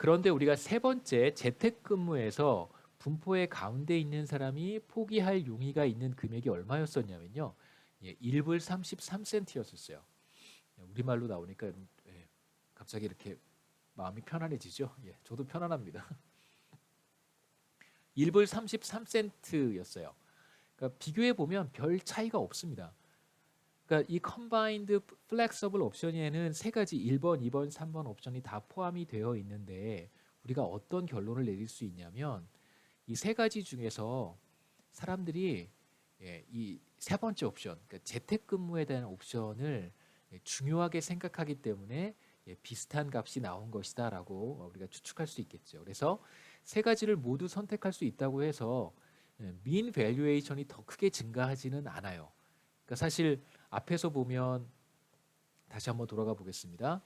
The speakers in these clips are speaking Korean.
그런데 우리가 세 번째 재택근무에서 분포의 가운데 있는 사람이 포기할 용의가 있는 금액이 얼마였었냐면요. 1불 33센트였었어요. 우리말로 나오니까 갑자기 이렇게 마음이 편안해지죠. 저도 편안합니다. 1불 33센트였어요. 그러니까 비교해 보면 별 차이가 없습니다. 그러니까 이 컨바인드 플렉서블 옵션에는 세 가지 1번, 2번, 3번 옵션이 다 포함이 되어 있는데 우리가 어떤 결론을 내릴 수 있냐면 이 세 가지 중에서 사람들이 이 세 번째 옵션, 그러니까 재택근무에 대한 옵션을 중요하게 생각하기 때문에 비슷한 값이 나온 것이다라고 우리가 추측할 수 있겠죠. 그래서 세 가지를 모두 선택할 수 있다고 해서 민 밸류에이션이 더 크게 증가하지는 않아요. 그러니까 사실 앞에서 보면 다시 한번 돌아가 보겠습니다.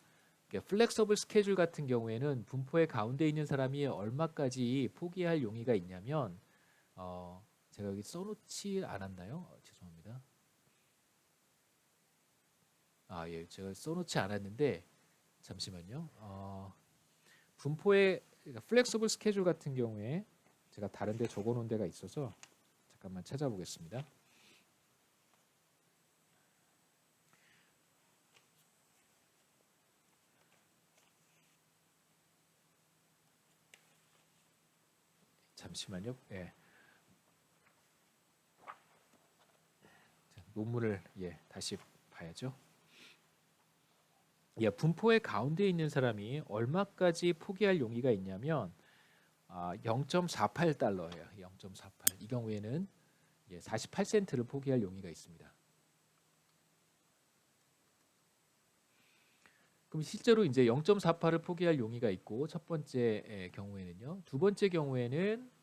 플렉서블 스케줄 같은 경우에는 분포의 가운데 있는 사람이 얼마까지 포기할 용의가 있냐면 제가 여기 써놓지 않았나요? 죄송합니다. 제가 써놓지 않았는데 잠시만요. 분포의 그러니까 플렉서블 스케줄 같은 경우에 제가 다른 데 적어놓은 데가 있어서 잠깐만 찾아보겠습니다. 잠시만요. 논문을 다시 봐야죠. 분포의 가운데 있는 사람이 얼마까지 포기할 용의가 있냐면 0.48달러예요. 0.48. 이 경우에는 48센트를 포기할 용의가 있습니다. 그럼 실제로 이제 0.48을 포기할 용의가 있고 첫 번째 경우에는요. 두 번째 경우에는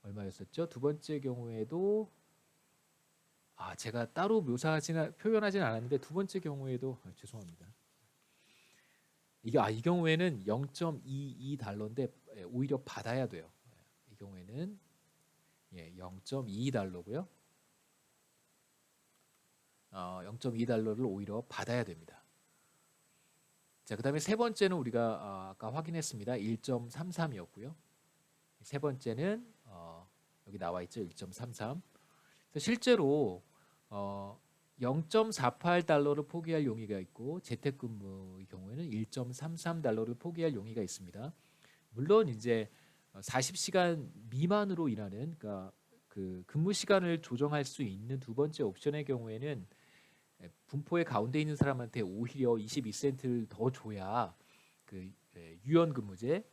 얼마였었죠? 두 번째 경우에도 제가 따로 표현하진 않았는데 두 번째 경우에도 죄송합니다. 이 경우에는 0.22달러인데 오히려 받아야 돼요. 이 경우에는 0.22달러고요. 0.2달러를 오히려 받아야 됩니다. 자, 그다음에 세 번째는 우리가 아까 확인했습니다. 1.33이었고요. 세 번째는 여기 나와 있죠. 1.33. 실제로 0.48달러를 포기할 용의가 있고 재택근무의 경우에는 1.33달러를 포기할 용의가 있습니다. 물론 이제 40시간 미만으로 일하는 그러니까 그 근무 시간을 조정할 수 있는 두 번째 옵션의 경우에는 분포의 가운데 있는 사람한테 오히려 22센트를 더 줘야 그 유연 근무제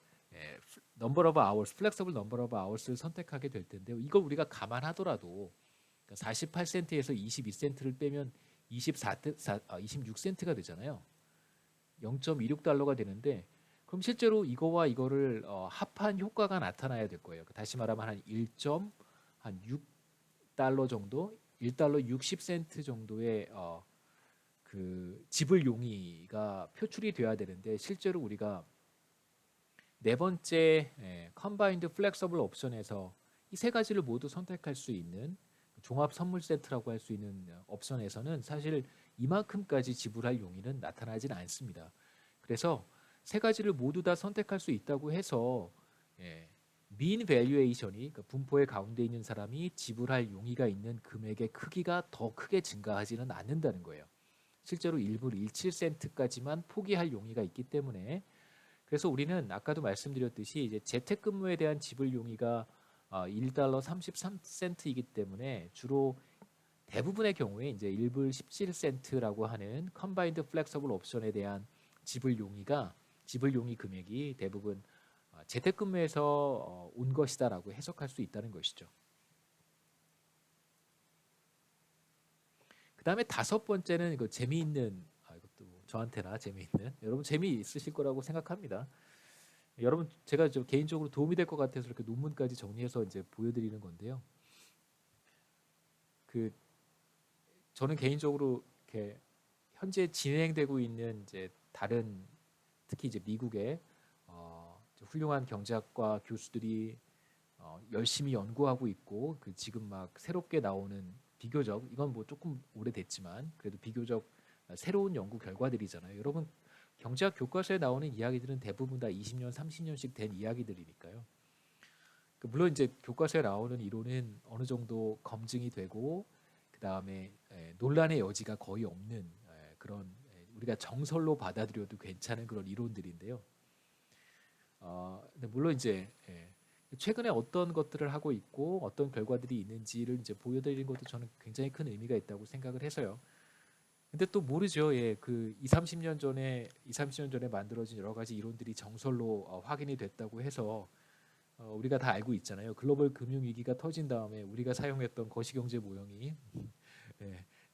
넘버 오브 아워스, 플렉서블 넘버 오브 아워스를 선택하게 될 텐데요. 이걸 우리가 감안하더라도 48센트에서 22센트를 빼면 26센트가 되잖아요. 0.26달러가 되는데 그럼 실제로 이거와 이거를 합한 효과가 나타나야 될 거예요. 다시 말하면 한 1.6달러 정도, 1달러 60센트 정도의 그 지불 용의가 표출이 돼야 되는데 실제로 우리가 네 번째 컨바인드 플렉서블 옵션에서 이 세 가지를 모두 선택할 수 있는 종합 선물 세트라고 할 수 있는 옵션에서는 사실 이만큼까지 지불할 용의는 나타나진 않습니다. 그래서 세 가지를 모두 다 선택할 수 있다고 해서 민 밸류에이션이 그러니까 분포의 가운데 있는 사람이 지불할 용의가 있는 금액의 크기가 더 크게 증가하지는 않는다는 거예요. 실제로 1불 17센트까지만 포기할 용의가 있기 때문에 그래서 우리는 아까도 말씀드렸듯이 이제 재택근무에 대한 지불 용의가 1달러 33센트이기 때문에 주로 대부분의 경우에 이제 1불 17센트라고 하는 컨바인드 플렉서블 옵션에 대한 지불 용의 금액이 대부분 재택근무에서 온 것이다라고 해석할 수 있다는 것이죠. 그다음에 다섯 번째는 이거 재미있는 이것도 저한테나 재미있는 여러분 재미있으실 거라고 생각합니다. 여러분 제가 좀 개인적으로 도움이 될 것 같아서 이렇게 논문까지 정리해서 이제 보여드리는 건데요. 그 저는 개인적으로 이렇게 현재 진행되고 있는 이제 다른 특히 이제 미국의 훌륭한 경제학과 교수들이 열심히 연구하고 있고 그 지금 막 새롭게 나오는 비교적 이건 뭐 조금 오래됐지만 그래도 비교적 새로운 연구 결과들이잖아요. 여러분 경제학 교과서에 나오는 이야기들은 대부분 다 20년, 30년씩 된 이야기들이니까요. 물론 이제 교과서에 나오는 이론은 어느 정도 검증이 되고 그 다음에 논란의 여지가 거의 없는 그런 우리가 정설로 받아들여도 괜찮은 그런 이론들인데요. 근데 물론 이제 최근에 어떤 것들을 하고 있고 어떤 결과들이 있는지를 이제 보여드리는 것도 저는 굉장히 큰 의미가 있다고 생각을 해서요. 근데 또 모르죠. 그 2, 30년 전에 만들어진 여러 가지 이론들이 정설로 확인이 됐다고 해서 우리가 다 알고 있잖아요. 글로벌 금융 위기가 터진 다음에 우리가 사용했던 거시경제 모형이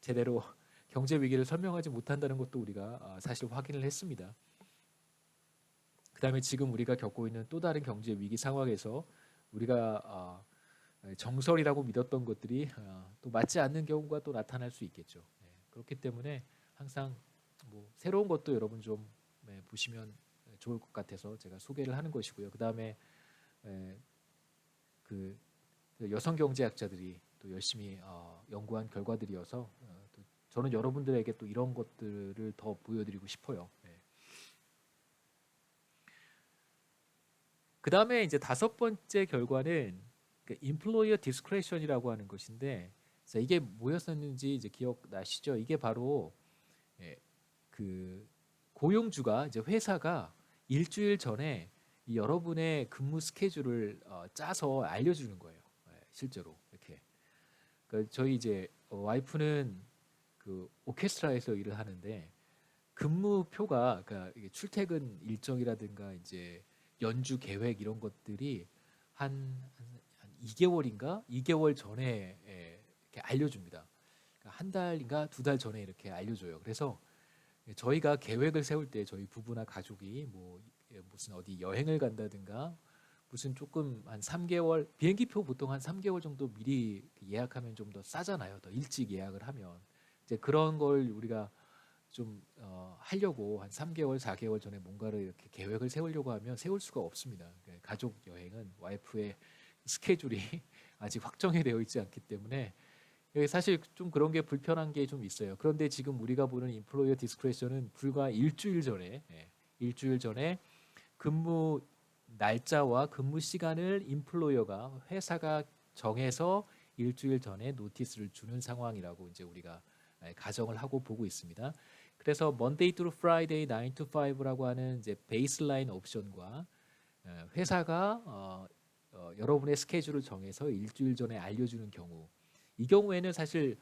제대로 경제 위기를 설명하지 못한다는 것도 우리가 사실 확인을 했습니다. 그다음에 지금 우리가 겪고 있는 또 다른 경제 위기 상황에서 우리가 정설이라고 믿었던 것들이 또 맞지 않는 경우가 또 나타날 수 있겠죠. 그렇기 때문에 항상 뭐 새로운 것도 여러분 좀 보시면 좋을 것 같아서 제가 소개를 하는 것이고요. 그다음에 그 여성 경제학자들이 또 열심히 연구한 결과들이어서 또 저는 여러분들에게 또 이런 것들을 더 보여드리고 싶어요. 그 다음에 이제 다섯 번째 결과는 employer discretion이라고 하는 것인데, 이게 뭐였었는지 이제 기억나시죠? 이게 바로 그 고용주가 이제 회사가 일주일 전에 여러분의 근무 스케줄을 짜서 알려주는 거예요. 실제로 이렇게. 그러니까 저희 이제 와이프는 그 오케스트라에서 일을 하는데 근무표가 그러니까 이게 출퇴근 일정이라든가 이제 연주 계획 이런 것들이 한 2개월인가 2개월 전에 이렇게 알려줍니다. 그러니까 한 달인가 2달 전에 이렇게 알려줘요. 그래서 저희가 계획을 세울 때 저희 부부나 가족이 뭐 무슨 어디 여행을 간다든가 무슨 조금 한 3개월 비행기표 보통 한 3개월 정도 미리 예약하면 좀 더 싸잖아요. 더 일찍 예약을 하면 이제 그런 걸 우리가 좀 하려고 한 3개월, 4개월 전에 뭔가를 이렇게 계획을 세우려고 하면 세울 수가 없습니다. 가족 여행은 와이프의 스케줄이 아직 확정이 되어 있지 않기 때문에 사실 좀 그런 게 불편한 게 좀 있어요. 그런데 지금 우리가 보는 인플로이어 디스크레션은 불과 일주일 전에 근무 날짜와 근무 시간을 인플로이어가 회사가 정해서 일주일 전에 노티스를 주는 상황이라고 이제 우리가 가정을 하고 보고 있습니다. 그래서 Monday through Friday 9 to 5라고 하는 이제 베이스라인 옵션과 회사가 여러분의 스케줄을 정해서 일주일 전에 알려주는 경우, 이 경우에는 사실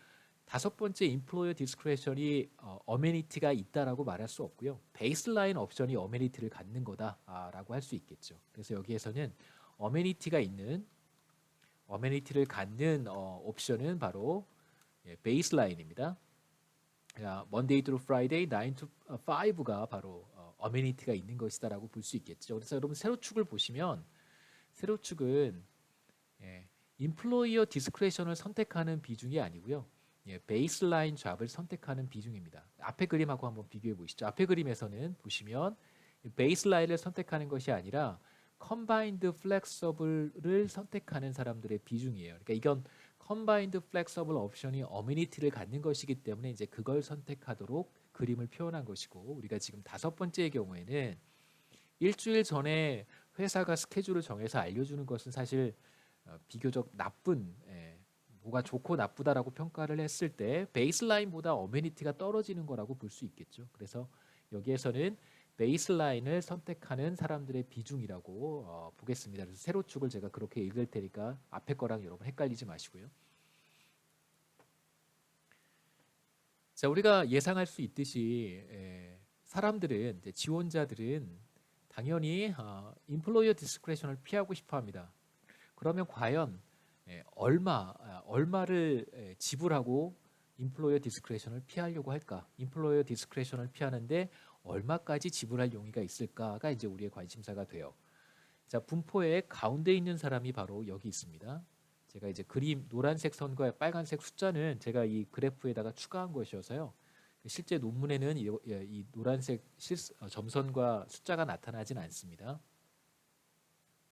다섯 번째 인플로이어 디스크레션이 어메니티가 있다라고 말할 수 없고요. 베이스라인 옵션이 어메니티를 갖는 거다라고 할 수 있겠죠. 그래서 여기에서는 어메니티를 갖는 옵션은 바로 베이스라인입니다. Monday through Friday 9 to 5가 바로 어메니티가 있는 것이다라고 볼 수 있겠죠. 그래서 여러분 세로축을 보시면 세로축은 인플로이어 디스크레션을 선택하는 비중이 아니고요. 베이스라인 잡을 선택하는 비중입니다. 앞에 그림하고 한번 비교해 보시죠. 앞에 그림에서는 보시면 베이스라인을 선택하는 것이 아니라 컴바인드 플렉서블을 선택하는 사람들의 비중이에요. 그러니까 이건 컴바인드 플렉서블 옵션이 어메니티를 갖는 것이기 때문에 이제 그걸 선택하도록 그림을 표현한 것이고, 우리가 지금 다섯 번째의 경우에는 일주일 전에 회사가 스케줄을 정해서 알려주는 것은 사실 비교적 나쁜, 뭐가 좋고 나쁘다라고 평가를 했을 때 베이스라인보다 어메니티가 떨어지는 거라고 볼 수 있겠죠. 그래서 여기에서는 베이스라인을 선택하는 사람들의 비중이라고 보겠습니다. 그래서 세로축을 제가 그렇게 읽을 테니까 앞에 거랑 여러분 헷갈리지 마시고요. 자, 우리가 예상할 수 있듯이 사람들은 이제 지원자들은 당연히 인플로이어 디스크레션을 피하고 싶어합니다. 그러면 과연 얼마를 지불하고 인플로이어 디스크레션을 피하려고 할까? 인플로이어 디스크레션을 피하는데 얼마까지 지불할 용의가 있을까가 이제 우리의 관심사가 돼요. 자, 분포의 가운데 있는 사람이 바로 여기 있습니다. 제가 이제 그림 노란색 선과 빨간색 숫자는 제가 이 그래프에다가 추가한 것이어서요. 실제 논문에는 이 노란색 점선과 숫자가 나타나진 않습니다.